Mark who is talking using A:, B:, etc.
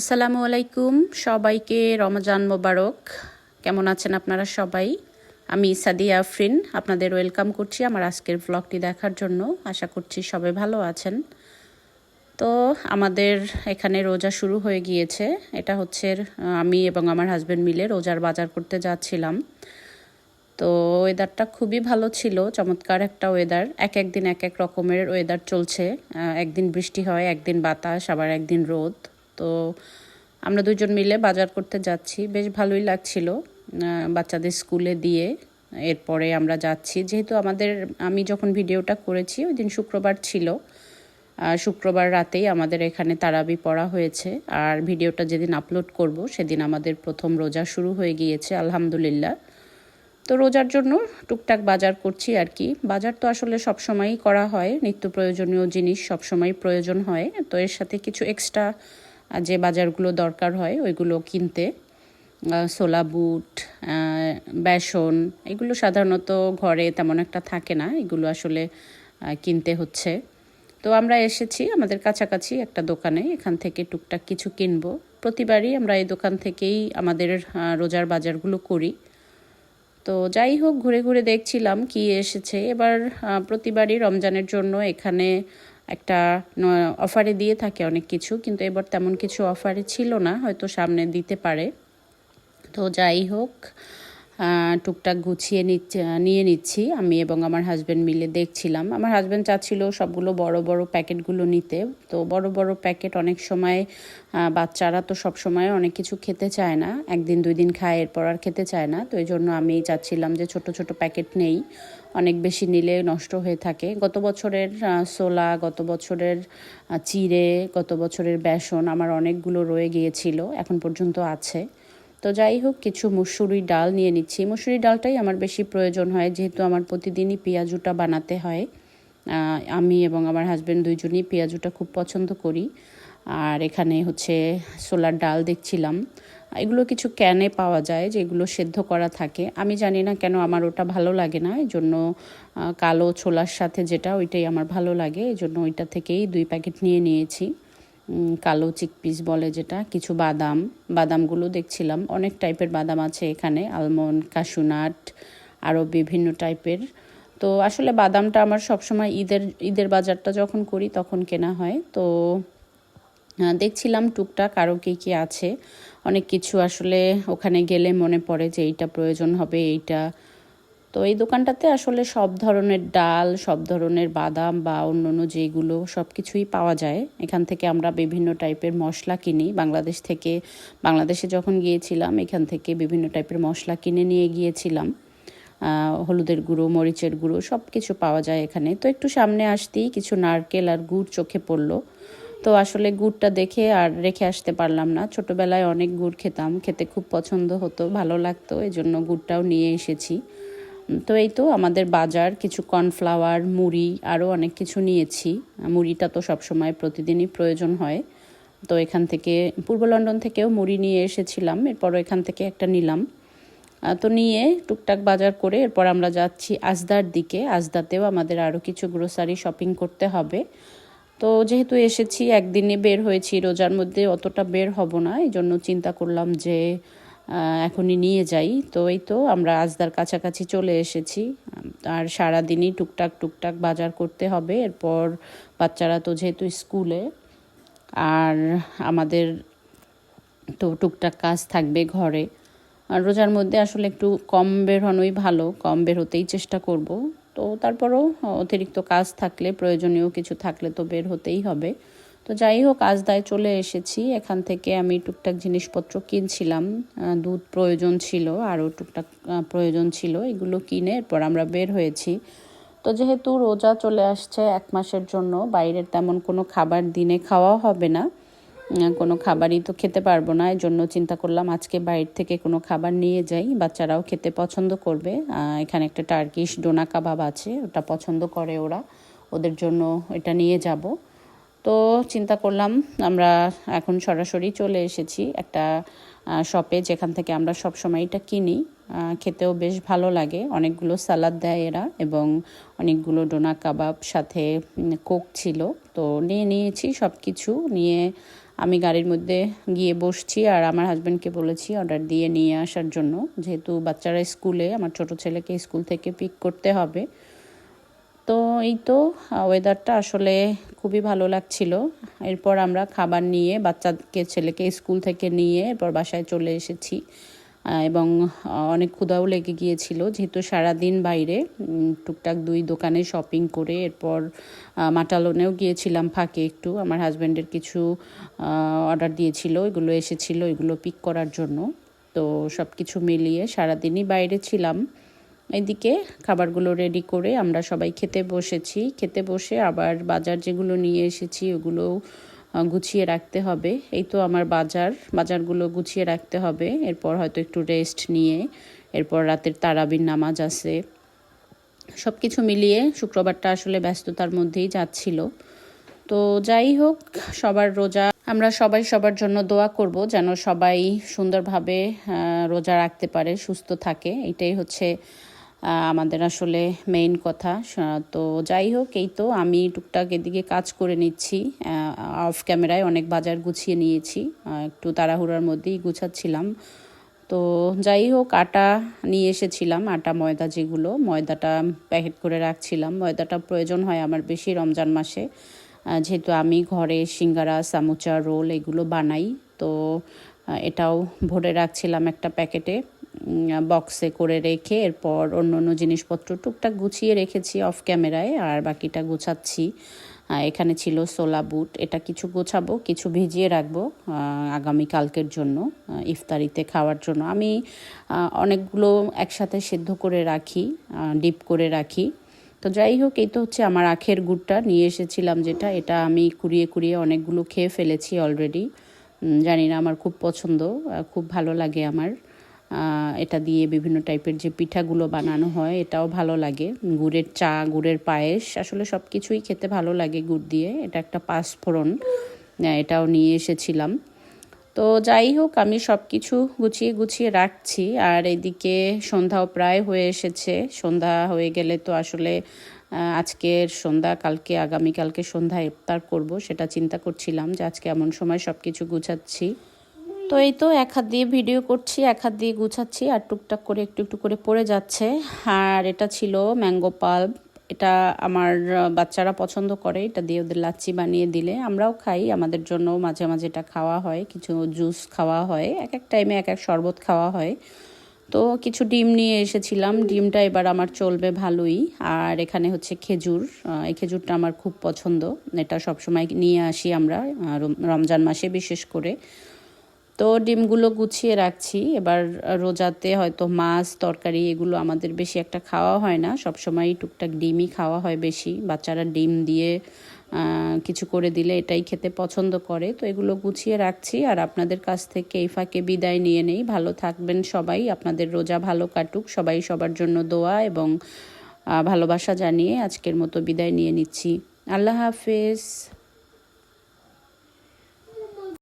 A: আসসালামু আলাইকুম, সবাইকে রমজান মোবারক। কেমন আছেন আপনারা সবাই? আমি সাদিয়া আফরিন আপনাদের ওয়েলকাম করছি আমার আজকের ব্লগটি দেখার জন্য। আশা করছি সবাই ভালো আছেন। তো আমাদের এখানে রোজা শুরু হয়ে গিয়েছে। এটা হচ্ছে আমি এবং আমার হাজব্যান্ড মিলে রোজার বাজার করতে যাচ্ছিলাম। তো ওয়েদারটা খুবই ভালো ছিল, চমৎকার একটা ওয়েদার। এক একদিন এক এক রকমের ওয়েদার চলছে। একদিন বৃষ্টি হয়, একদিন বাতাস, আবার একদিন রোদ। তো আমরা দুজন মিলে বাজার করতে যাচ্ছি, বেশ ভালোই লাগছিল। বাচ্চাদের স্কুলে দিয়ে এরপরে আমরা যাচ্ছি, যেহেতু আমি যখন ভিডিওটা করেছি ওই দিন শুক্রবার ছিল। শুক্রবার রাতেই আমাদের এখানে তারাবি পড়া হয়েছে, আর ভিডিওটা যেদিন আপলোড করব সেদিন আমাদের প্রথম রোজা শুরু হয়ে গিয়েছে আলহামদুলিল্লাহ। তো রোজার জন্য টুকটাক বাজার করছি আর কি। বাজার তো আসলে সবসময়ই করা হয়, নিত্য প্রয়োজনীয় জিনিস সবসময় প্রয়োজন হয়। তো এর সাথে কিছু এক্সট্রা যে বাজারগুলো দরকার হয় ওইগুলো কিনতে, ছোলা বুট, বেসন, এগুলো সাধারণত ঘরে তেমন একটা থাকে না, এগুলো আসলে কিনতে হচ্ছে। তো আমরা এসেছি আমাদের কাছাকাছি একটা দোকানে, এখান থেকে টুকটাক কিছু কিনবো। প্রতিবারই আমরা এই দোকান থেকেই আমাদের রোজার বাজারগুলো করি। তো যাই হোক, ঘুরে ঘুরে দেখছিলাম কি এসেছে এবার। প্রতিবারই রমজানের জন্য এখানে একটা অফারে দিয়ে থাকে অনেক কিছু, কিন্তু এবার তেমন কিছু অফারে ছিল না, হয়তো সামনে দিতে পারে। তো যাই হোক, টুকটাক গুছিয়ে নিয়ে নিচ্ছি আমি এবং আমার হাজব্যান্ড মিলে দেখছিলাম। আমার হাজব্যান্ড চাচ্ছিল সবগুলো বড় বড় প্যাকেটগুলো নিতে। তো বড় বড় প্যাকেট অনেক সময় বাচ্চারা তো সব সময় অনেক কিছু খেতে চায় না, একদিন দুই দিন খায় এরপর আর খেতে চায় না। তো এই জন্য আমি চাচ্ছিলাম যে ছোট ছোট প্যাকেট নেই, অনেক বেশি নিলে নষ্ট হয়ে থাকে। গত বছরের ছোলা, গত বছরের চিড়ে, গত বছরের বেসন আমার অনেকগুলো রয়ে গিয়েছিল, এখন পর্যন্ত আছে। তো যাই হোক, কিছু মুসুরি ডাল নিয়ে নিচ্ছি। মুসুরি ডালটাই আমার বেশি প্রয়োজন হয়, যেহেতু আমার প্রতিদিনই পেঁয়াজুটা বানাতে হয়। আমি এবং আমার হাজব্যান্ড দুইজনই পেঁয়াজুটা খুব পছন্দ করি। আর এখানে হচ্ছে ছোলার ডাল দেখছিলাম, এগুলো কিছু ক্যানে পাওয়া যায় যেগুলো সেদ্ধ করা থাকে। আমি জানি না কেন আমার ওটা ভালো লাগে না, এই জন্য কালো ছোলার সাথে যেটা ওইটাই আমার ভালো লাগে, এই জন্য ওইটা থেকেই 2 প্যাকেট নিয়ে নিয়েছি। কালো চিকপিস বলে যেটা, কিছু বাদামগুলো দেখছিলাম, অনেক টাইপের বাদাম আছে এখানে, আলমন্ড, কাশুনাট, আরও বিভিন্ন টাইপের। তো আসলে বাদামটা আমার সবসময় ঈদের বাজারটা যখন করি তখন কেনা হয়। তো দেখছিলাম টুকটাক আরও কী আছে, অনেক কিছু আসলে ওখানে গেলে মনে পড়ে যে এইটা প্রয়োজন হবে এইটা। তো এই দোকানটাতে আসলে সব ধরনের ডাল, সব ধরনের বাদাম বা অন্যান্য যেগুলো সব কিছুই পাওয়া যায়। এখান থেকে আমরা বিভিন্ন টাইপের মশলা কিনি বাংলাদেশে যখন গিয়েছিলাম এখান থেকে বিভিন্ন টাইপের মশলা কিনে নিয়ে গিয়েছিলাম। হলুদের গুঁড়ো, মরিচের গুঁড়ো সব কিছু পাওয়া যায় এখানে। তো একটু সামনে আসতেই কিছু নারকেল আর গুড় চোখে পড়লো। তো আসলে গুড়টা দেখে আর রেখে আসতে পারলাম না, ছোটোবেলায় অনেক গুড় খেতাম, খেতে খুব পছন্দ হতো, ভালো লাগতো, এই জন্য গুড়টাও নিয়ে এসেছি। তো এই তো আমাদের বাজার, কিছু কর্নফ্লাওয়ার, মুড়ি, আরও অনেক কিছু নিয়েছি। মুড়িটা তো সবসময় প্রতিদিনই প্রয়োজন হয়। তো এখান থেকে পূর্ব লন্ডন থেকেও মুড়ি নিয়ে এসেছিলাম, এরপরও এখান থেকে একটা নিলাম। তো নিয়ে টুকটাক বাজার করে এরপর আমরা যাচ্ছি আজদার দিকে। আজদাতেও আমাদের আরও কিছু গ্রোসারি শপিং করতে হবে। তো যেহেতু এসেছি, একদিনে বের হয়েছি, রোজার মধ্যে অতটা বের হব না, এই জন্য চিন্তা করলাম যে এখনই নিয়ে যাই। তো এই তো আমরা আজদার কাছাকাছি চলে এসেছি। আর সারাদিনই টুকটাক বাজার করতে হবে, এরপর বাচ্চারা তো যেহেতু স্কুলে, আর আমাদের তো টুকটাক কাজ থাকবে ঘরে। আর রোজার মধ্যে আসলে একটু কম বের হনোই ভালো, কম বের হতেই চেষ্টা করব। তো তারপরও অতিরিক্ত কাজ থাকলে, প্রয়োজনীয় কিছু থাকলে তো বের হতেই হবে। তো যাই হোক, আজদায় চলে এসেছি, এখান থেকে আমি টুকটাক জিনিসপত্র কিনছিলাম। দুধ প্রয়োজন ছিল, আরও টুকটাক প্রয়োজন ছিল, এগুলো কিনে এরপর আমরা বের হয়েছি। তো যেহেতু রোজা চলে আসছে 1 মাসের জন্য, বাইরের তেমন কোনো খাবার দিনে খাওয়া হবে না, কোনো খাবারই তো খেতে পারবো না, এই জন্য চিন্তা করলাম আজকে বাইরে থেকে কোনো খাবার নিয়ে যাই, বাচ্চারাও খেতে পছন্দ করবে। এখানে একটা টার্কিশ ডোনা কাবাব আছে, ওটা পছন্দ করে ওরা, ওদের জন্য এটা নিয়ে যাব। তো চিন্তা করলাম আমরা এখন সরাসরি চলে এসেছি একটা শপে, যেখান থেকে আমরা সব সময় এটা কিনি। খেতেও বেশ ভালো লাগে, অনেকগুলো সালাদ দেয় এরা এবং অনেকগুলো ডোনা কাবাব, সাথে কোক ছিল। তো নিয়েছি সব কিছু নিয়ে আমি গাড়ির মধ্যে গিয়ে বসছি আর আমার হাজব্যান্ডকে বলেছি অর্ডার দিয়ে নিয়ে আসার জন্য, যেহেতু বাচ্চারা স্কুলে, আমার ছোট ছেলেকে স্কুল থেকে পিক করতে হবে। তো এই তো ওয়েদারটা আসলে খুবই ভালো লাগছিল। এরপর আমরা খাবার নিয়ে বাচ্চাকে ছেলেকে স্কুল থেকে নিয়ে এরপর বাসায় চলে এসেছি এবং অনেক ক্ষুধাও লেগে গিয়েছিল, যেহেতু সারাদিন বাইরে টুকটাক 2 দোকানে শপিং করে এরপর মাটালনেও গিয়েছিলাম ফাঁকে একটু। আমার হাজব্যান্ডের কিছু অর্ডার দিয়েছিল, এগুলো এসেছিলো, এগুলো পিক করার জন্য। তো সব কিছু মিলিয়ে সারাদিনই বাইরে ছিলাম। এদিকে খাবারগুলো রেডি করে আমরা সবাই খেতে বসেছি। খেতে বসে আবার বাজার যেগুলো নিয়ে এসেছি ওগুলো গুছিয়ে রাখতে হবে। এই তো আমার বাজারগুলো গুছিয়ে রাখতে হবে। এরপর হয়তো একটু রেস্ট নিয়ে এরপর রাতের তারাবির নামাজ আছে। সব কিছু মিলিয়ে শুক্রবারটা আসলে ব্যস্ততার মধ্যেই যাচ্ছিল। তো যাই হোক, সবার রোজা, আমরা সবাই সবার জন্য দোয়া করব যেন সবাই সুন্দরভাবে রোজা রাখতে পারে, সুস্থ থাকে। এটাই হচ্ছে আমাদের আসলে মেইন কথা। তো যাই হোক, এই তো আমি টুকটাক এদিকে কাজ করে নিচ্ছি। অফ ক্যামেরায় অনেক বাজার গুছিয়ে নিয়েছি, একটু তাড়াহুড়ার মধ্যেই গুছাচ্ছিলাম। তো যাই হোক, আটা নিয়ে এসেছিলাম, আটা ময়দা, যেগুলো ময়দাটা প্যাকেট করে রাখছিলাম। ময়দাটা প্রয়োজন হয় আমার বেশি রমজান মাসে, যেহেতু আমি ঘরে সিঙ্গারা, সামুচা, রোল এগুলো বানাই। তো এটাও ভরে রাখছিলাম একটা প্যাকেটে, বক্সে করে রেখে এরপর অন্য জিনিসপত্র টুকটাক গুছিয়ে রেখেছি অফ ক্যামেরায়, আর বাকিটা গুছাচ্ছি। এখানে ছিল ছোলা বুট, এটা কিছু গোছাবো, কিছু ভিজিয়ে রাখবো আগামীকালকের জন্য, ইফতারিতে খাওয়ার জন্য। আমি অনেকগুলো একসাথে সেদ্ধ করে রাখি, ডিপ করে রাখি। তো যাই হোক, এই তো হচ্ছে আমার আখের গুড়টা নিয়ে এসেছিলাম, যেটা এটা আমি কুড়িয়ে অনেকগুলো খেয়ে ফেলেছি অলরেডি। জানি না, আমার খুব পছন্দ, খুব ভালো লাগে আমার। এটা দিয়ে বিভিন্ন টাইপের যে পিঠাগুলো বানানো হয় এটাও ভালো লাগে। গুড়ের চা, গুড়ের পায়েস, আসলে সব কিছুই খেতে ভালো লাগে গুড় দিয়ে। এটা একটা পাঁচফোড়ন, এটাও নিয়ে এসেছিলাম। তো যাই হোক, আমি সব কিছু গুছিয়ে রাখছি। আর এদিকে সন্ধ্যাও প্রায় হয়ে এসেছে। সন্ধ্যা হয়ে গেলে তো আসলে আজকের সন্ধ্যা, আগামীকালকে সন্ধ্যা ইফতার করব, সেটা চিন্তা করছিলাম যে আজকে এমন সময় সব কিছু গুছাচ্ছি। তো এই তো এক হাত দিয়ে ভিডিও করছি, এক হাত দিয়ে গুছাচ্ছি, আর টুকটাক করে একটু করে পড়ে যাচ্ছে। আর এটা ছিল ম্যাঙ্গো পাল্প, এটা আমার বাচ্চারা পছন্দ করে। এটা দিয়ে ওদের লাচ্ছি বানিয়ে দিলে আমরাও খাই, আমাদের জন্য মাঝে মাঝে এটা খাওয়া হয়। কিছু জুস খাওয়া হয়, এক টাইমে এক শরবত খাওয়া হয়। তো কিছু ডিম নিয়ে এসেছিলাম, ডিমটা এবার আমার চলবে ভালোই। আর এখানে হচ্ছে খেজুর, এই খেজুরটা আমার খুব পছন্দ, এটা সবসময় নিয়ে আসি আমরা রমজান মাসে বিশেষ করে। তো ডিমগুলো গুছিয়ে রাখছি। এবার রোজাতে হয়তো মাছ, তরকারি এগুলো আমাদের বেশি একটা খাওয়া হয় না, সবসময় টুকটাক ডিমই খাওয়া হয় বেশি। বাচ্চারা ডিম দিয়ে কিছু করে দিলে এটাই খেতে পছন্দ করে। তো এগুলো গুছিয়ে রাখছি আর আপনাদের কাছ থেকে এই ফাঁকে বিদায় নিয়ে নেই। ভালো থাকবেন সবাই, আপনাদের রোজা ভালো কাটুক। সবাই সবার জন্য দোয়া এবং ভালোবাসা জানিয়ে আজকের মতো বিদায় নিয়ে নিচ্ছি। আল্লাহ হাফেজ।